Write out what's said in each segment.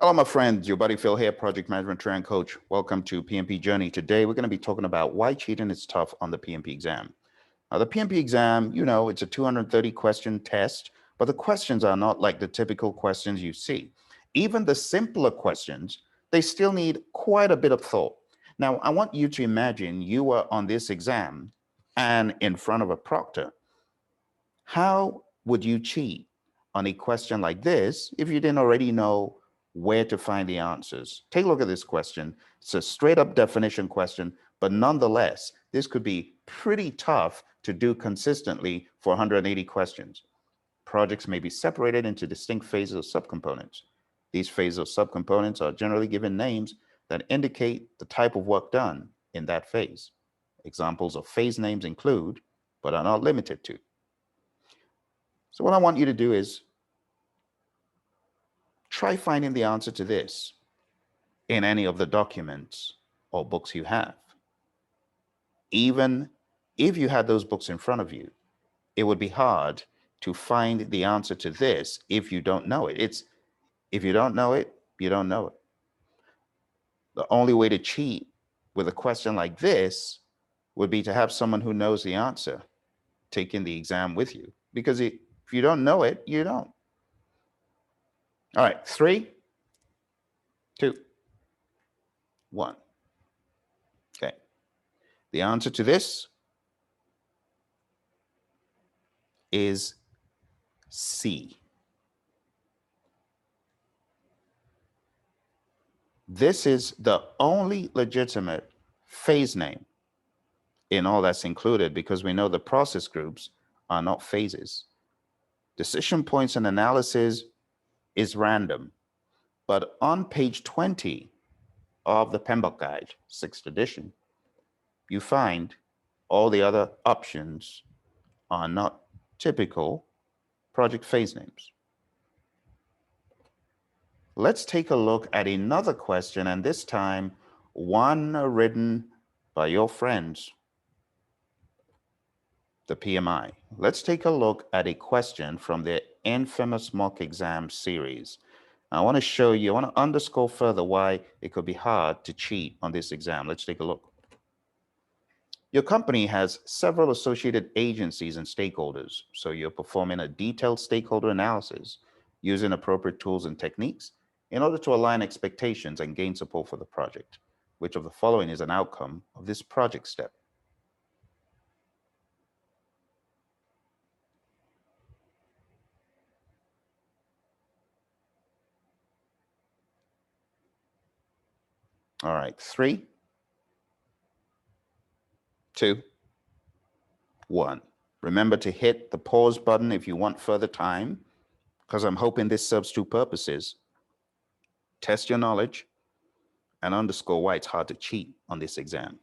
Hello, my friends. Your buddy Phil here, project management trainer and coach. Welcome to PMP Journey. Today, we're going to be talking about why cheating is tough on the PMP exam. Now, the PMP exam, it's a 230 question test, but the questions are not like the typical questions you see. Even the simpler questions, they still need quite a bit of thought. Now, I want you to imagine you are on this exam and in front of a proctor. How would you cheat on a question like this if you didn't already know where to find the answers? Take a look at this question. It's a straight up definition question, but nonetheless, this could be pretty tough to do consistently for 180 questions. Projects may be separated into distinct phases or subcomponents. These phases or subcomponents are generally given names that indicate the type of work done in that phase. Examples of phase names include, but are not limited to. So what I want you to do is try finding the answer to this in any of the documents or books you have. Even if you had those books in front of you, it would be hard to find the answer to this if you don't know it. If you don't know it, you don't know it. The only way to cheat with a question like this would be to have someone who knows the answer taking the exam with you. Because if you don't know it, you don't. All right, 3, 2, 1. Okay. The answer to this is C. This is the only legitimate phase name in all that's included because we know the process groups are not phases. Decision points and analysis is random, but on page 20 of the PMBOK guide, 6th edition, you find all the other options are not typical project phase names. Let's take a look at another question, and this time one written by your friends, the PMI. Let's take a look at a question from the infamous mock exam series. I want to show you, I want to underscore further why it could be hard to cheat on this exam. Let's take a look. Your company has several associated agencies and stakeholders, so you're performing a detailed stakeholder analysis using appropriate tools and techniques in order to align expectations and gain support for the project. Which of the following is an outcome of this project step? All right, 3, 2, 1. Remember to hit the pause button if you want further time, because I'm hoping this serves two purposes. Test your knowledge and underscore why it's hard to cheat on this exam.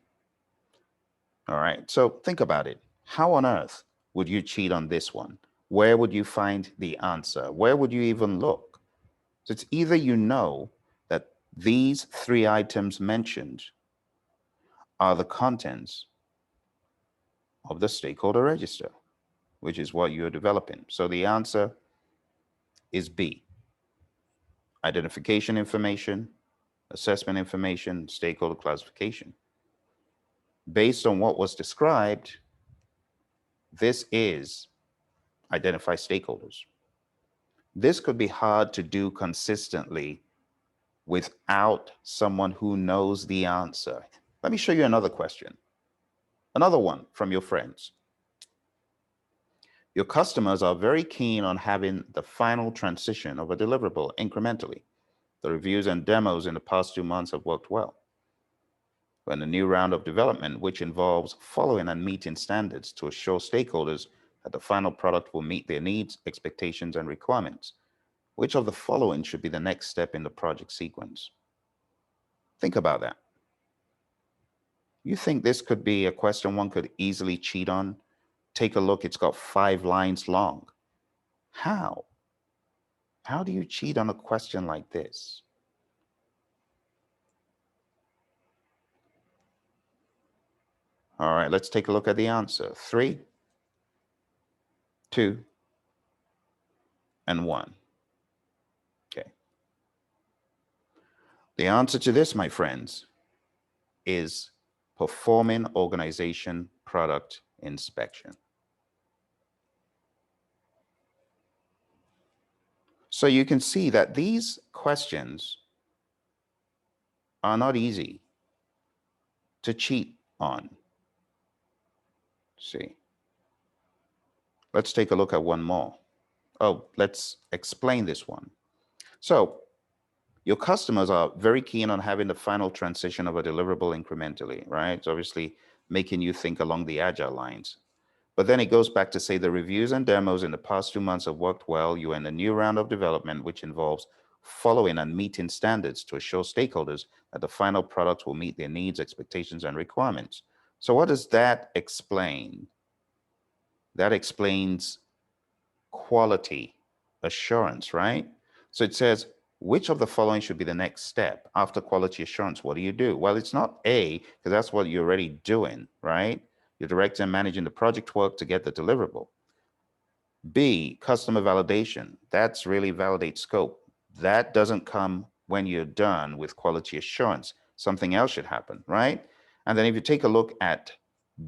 All right, so think about it. How on earth would you cheat on this one? Where would you find the answer? Where would you even look? So it's either you know that these 3 items mentioned are the contents of the stakeholder register, which is what you're developing. So the answer is B. Identification information, assessment information, stakeholder classification. Based on what was described, this is identify stakeholders. This could be hard to do consistently without someone who knows the answer. Let me show you another question. Another one from your friends. Your customers are very keen on having the final transition of a deliverable incrementally. The reviews and demos in the past 2 months have worked well. When a new round of development, which involves following and meeting standards to assure stakeholders that the final product will meet their needs, expectations, and requirements. Which of the following should be the next step in the project sequence? Think about that. You think this could be a question one could easily cheat on? Take a look, it's got 5 lines long. How? How do you cheat on a question like this? All right, let's take a look at the answer. 3, 2, and 1. Okay. The answer to this, my friends, is performing organization product inspection. So you can see that these questions are not easy to cheat on. See, let's take a look at one more. Oh, let's explain this one. So your customers are very keen on having the final transition of a deliverable incrementally, right? It's obviously making you think along the agile lines. But then it goes back to say the reviews and demos in the past 2 months have worked well. You're in a new round of development, which involves following and meeting standards to assure stakeholders that the final product will meet their needs, expectations, and requirements. So what does that explain? That explains quality assurance, right? So it says, which of the following should be the next step after quality assurance? What do you do? Well, it's not A, because that's what you're already doing, right? You're directing and managing the project work to get the deliverable. B, customer validation. That's really validate scope. That doesn't come when you're done with quality assurance. Something else should happen, right? And then if you take a look at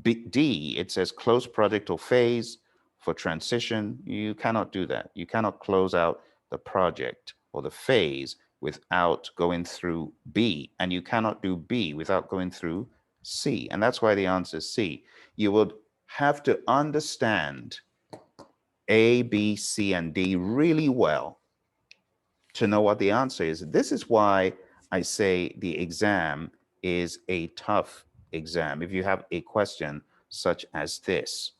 D, it says close project or phase for transition. You cannot do that. You cannot close out the project or the phase without going through B, and you cannot do B without going through C. And that's why the answer is C. You would have to understand A, B, C, and D really well to know what the answer is. This is why I say the exam is a tough exam. If you have a question such as this,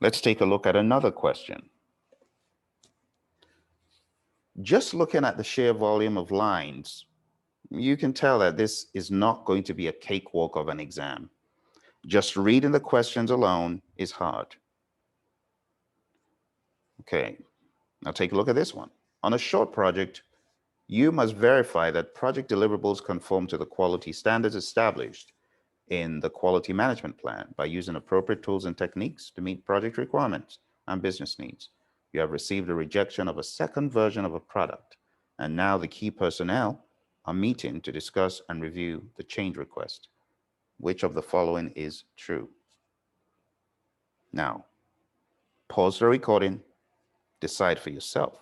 let's take a look at another question. Just looking at the sheer volume of lines, you can tell that this is not going to be a cakewalk of an exam. Just reading the questions alone is hard. Okay, now take a look at this one. On a short project, you must verify that project deliverables conform to the quality standards established in the quality management plan by using appropriate tools and techniques to meet project requirements and business needs. You have received a rejection of a second version of a product, and now the key personnel are meeting to discuss and review the change request. Which of the following is true? Now, pause the recording, decide for yourself.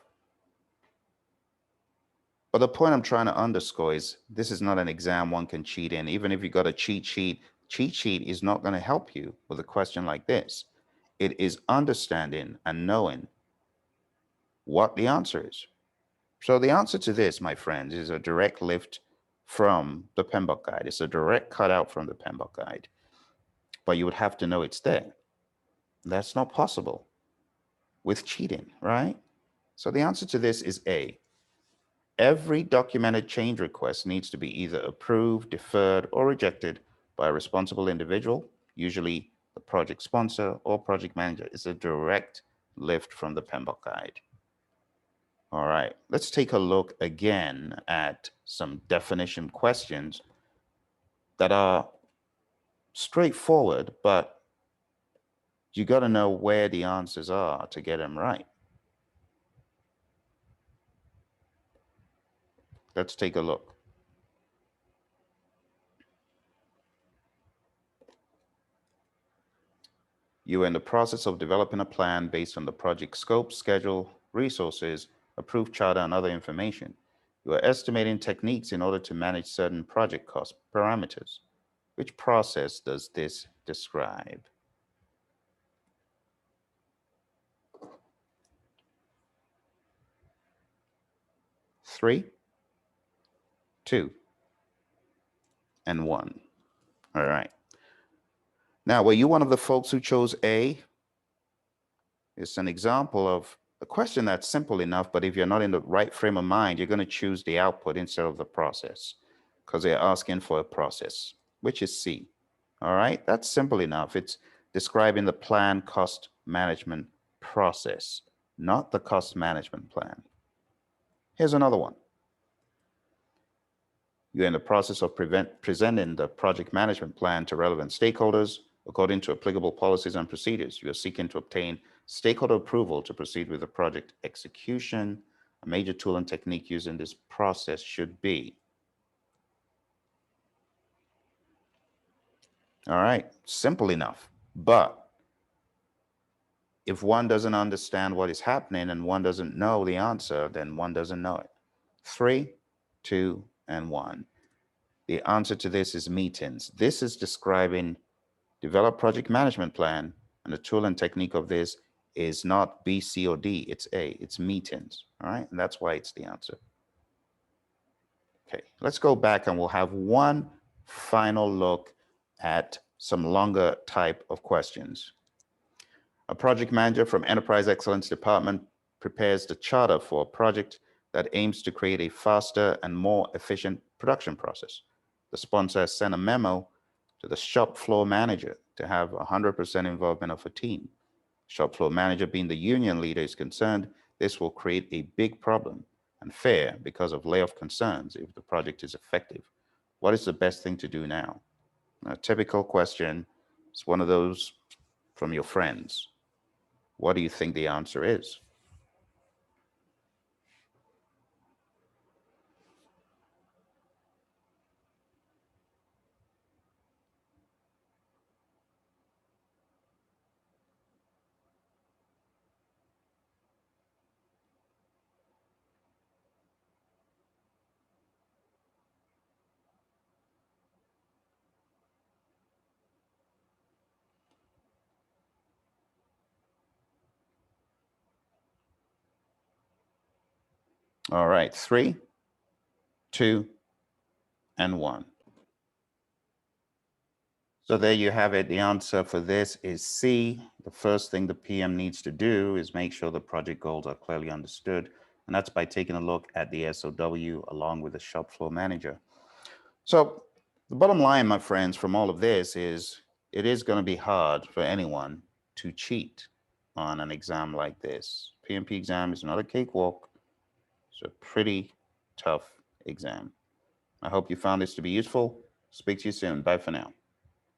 But the point I'm trying to underscore is this is not an exam one can cheat in. Even if you got a cheat sheet is not going to help you with a question like this. It is understanding and knowing what the answer is. So the answer to this, my friends, is a direct lift from the PMBOK guide. It's a direct cutout from the PMBOK guide. But you would have to know it's there. That's not possible with cheating, right? So the answer to this is A. Every documented change request needs to be either approved, deferred, or rejected by a responsible individual, usually the project sponsor or project manager. It's a direct lift from the PMBOK guide. All right, let's take a look again at some definition questions that are straightforward, but you got to know where the answers are to get them right. Let's take a look. You are in the process of developing a plan based on the project scope, schedule, resources, approved charter, and other information. You are estimating techniques in order to manage certain project cost parameters. Which process does this describe? Three, two, and one. All right. Now, were you one of the folks who chose A? It's an example of a question that's simple enough, but if you're not in the right frame of mind, you're going to choose the output instead of the process because they're asking for a process, which is C. All right, that's simple enough. It's describing the plan cost management process, not the cost management plan. Here's another one. You're in the process of presenting the project management plan to relevant stakeholders. According to applicable policies and procedures, you are seeking to obtain stakeholder approval to proceed with the project execution. A major tool and technique used in this process should be. All right, simple enough. But if one doesn't understand what is happening and one doesn't know the answer, then one doesn't know it. 3, 2, and 1. The answer to this is meetings. This is describing develop project management plan, and the tool and technique of this is not B, C, or D. It's A. It's meetings. All right, and that's why it's the answer. Okay, let's go back and we'll have one final look at some longer type of questions. A project manager from Enterprise Excellence Department prepares the charter for a project that aims to create a faster and more efficient production process. The sponsor has sent a memo to the shop floor manager to have 100% involvement of a team. Shop floor manager, being the union leader, is concerned this will create a big problem and fair because of layoff concerns if the project is effective. What is the best thing to do now? A typical question. It's one of those from your friends. What do you think the answer is? All right, 3, 2, and 1. So there you have it. The answer for this is C. The first thing the PM needs to do is make sure the project goals are clearly understood. And that's by taking a look at the SOW along with the shop floor manager. So the bottom line, my friends, from all of this is it is going to be hard for anyone to cheat on an exam like this. PMP exam is not a cakewalk. It's a pretty tough exam. I hope you found this to be useful. Speak to you soon. Bye for now.